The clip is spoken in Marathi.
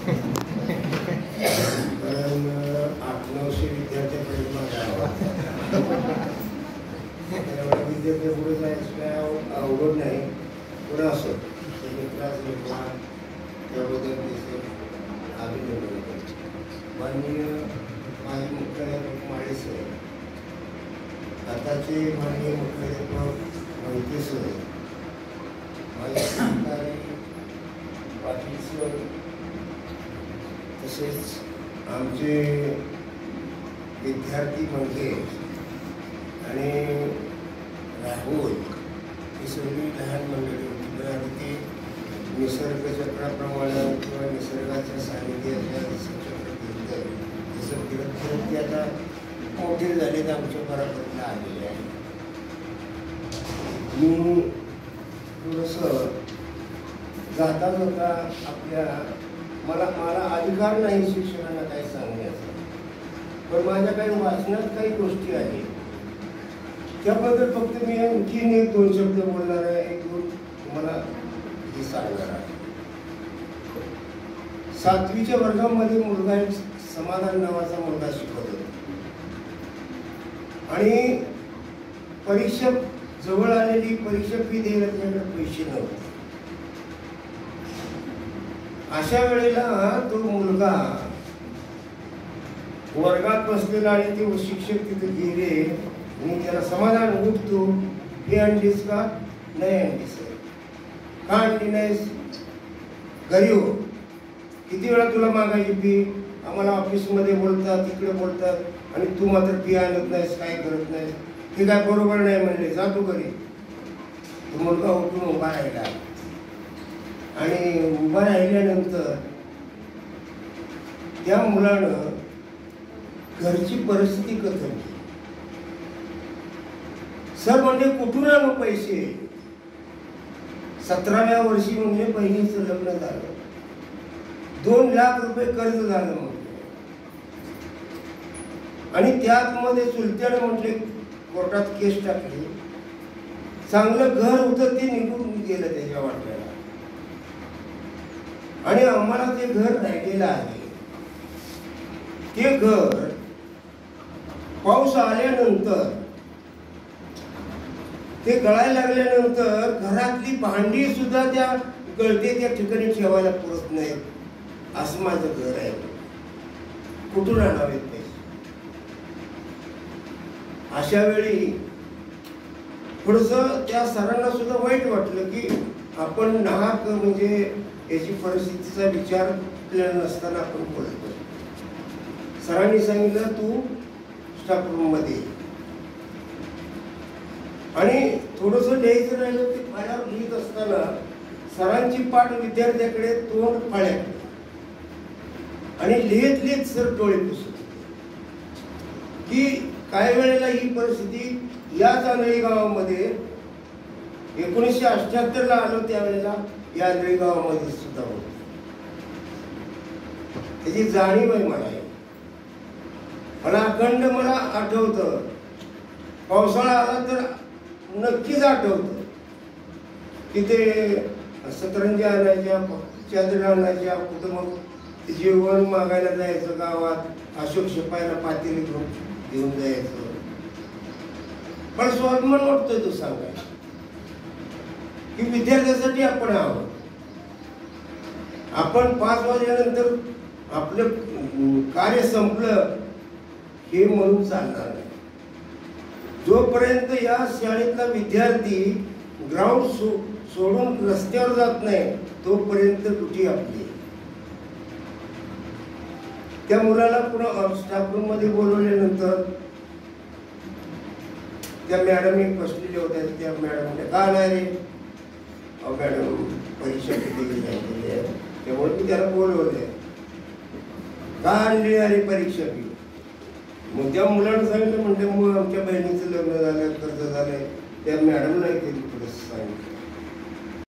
कारण 800-900 विद्यार्थ्यांकडे माझा विद्यार्थी पुढे जायचं काय अवघड नाही. पुढं असो त्रास घेतला त्याबद्दल अभिनंदन करतो. माननीय माजी मुख्याध्यापक माळे सर, आताचे माननीय मुख्याध्यापक मोहिते सर, माझे सहकारी पाटील सर, तसेच आमचे विद्यार्थी मंडळी आणि राहुल ही सगळी लहान मंडळी होती. आणि ती निसर्गचक्राप्रमाणे किंवा निसर्गाच्या सानिध्याच्या जसं फिरत फिरत ते आता मोठे झाले तर आमच्या बरोबरीला आलेले आहे. मी थोडंसं जाता जाता मला अधिकार नाही शिक्षकांना काही सांगण्याचा, पण माझ्या काही वाचनात काही गोष्टी आहेत त्याबद्दल फक्त मी आणखीन 1-2 शब्द बोलणार आहे. 1-2 तुम्हाला हे सांगणार आहे. 7वीच्या वर्गामध्ये मुलगा एक समाधान नावाचा मुलगा शिकत होता आणि परीक्षा जवळ आलेली, परीक्षा फी द्यायला त्याच्याकडे पैसे नव्हते. अशा वेळेला तो मुलगा वर्गात बसलेला आणि ते शिक्षक तिथे गेले आणि त्याला समाधान उठतो, हे आणलीस का? नाही आणलीस. का आणली नाहीस? घरी हो. किती वेळा तुला मागायची फी? आम्हाला ऑफिसमध्ये बोलतात, तिकडे बोलतात आणि तू मात्र फी आणत नाहीस, काय करत नाहीस. हे काय बरोबर नाही म्हणले, जा तू घरी. तो मुलगा उठून उभा राहिला आणि उभा राहिल्यानंतर त्या मुलानं घरची परिस्थिती कथनली. सर म्हणजे कुठून आणू पैसे? 17व्या वर्षी म्हणजे बहिणीचं लग्न झालं, 2 लाख रुपये कर्ज झालं म्हणजे. आणि त्यात मध्ये चुलत्याने म्हटले कोर्टात केस टाकली. चांगलं घर होतं ते निघून गेलं त्याच्या वाट्याला आणि आम्हाला ते घर राहिलेलं आहे. ते घर पाऊस आल्यानंतर ते गळायला लागल्यानंतर घरातली भांडी सुद्धा त्या गळते त्या ठिकाणी ठेवायला पुरत नाही. असं माझं घर आहे. कुठून आणावेत पैसे? अशा वेळी थोडंसं त्या सरांना सुद्धा वाईट वाटलं की आपण नाहक म्हणजे याची परिस्थितीचा विचार केला नसताना आपण बोलतो. सरांनी सांगितलं तू स्टाफ रूम मध्ये, आणि थोडंसं लिहायचं राहिलं ते पायावर लिहित असताना सरांची पाठ विद्यार्थ्याकडे, तोंड पाळ्याकडे, आणि लिहित लिहित सर डोळे पुसत की काही वेळेला ही परिस्थिती याच आंधळी गावामध्ये 1978ला आलो त्यावेळेला या आंधळी गावामध्ये सुद्धा होती. त्याची जाणीव आहे मला अखंड मला आठवतं. पावसाळा आला तर नक्कीच आठवतं की ते सतरंजी आणायच्या, चादर आणायच्या, कुठं मग जेवण मागायला जायचं गावात, अशोक शिपायला पातेली घेऊन जायचं. पण स्वाभिमान वाटतोय तो सांगायला की विद्यार्थ्यासाठी आपण आहोत. आपण 5 वाजल्यानंतर आपलं कार्य संपलं हे म्हणून चालणार नाही. जोपर्यंत या शाळेतला विद्यार्थी ग्राउंड सोडून रस्त्यावर जात नाही तोपर्यंत ड्युटी आपली. त्या मुलाला पुन्हा स्टाफ रूम मध्ये बोलवल्यानंतर त्या मॅडम एक बसलेल्या होत्या. त्या मॅडम का नाही रे? मॅडम परीक्षा किती झालेली आहे त्यामुळे मी त्याला बोलवले. का आणली अरे परीक्षा फी? मग त्या मुलानं सांगितलं, म्हणजे मग आमच्या बहिणीचं लग्न झालं, कर्ज झालंय. त्या मॅडमला केली पुढे सांगितलं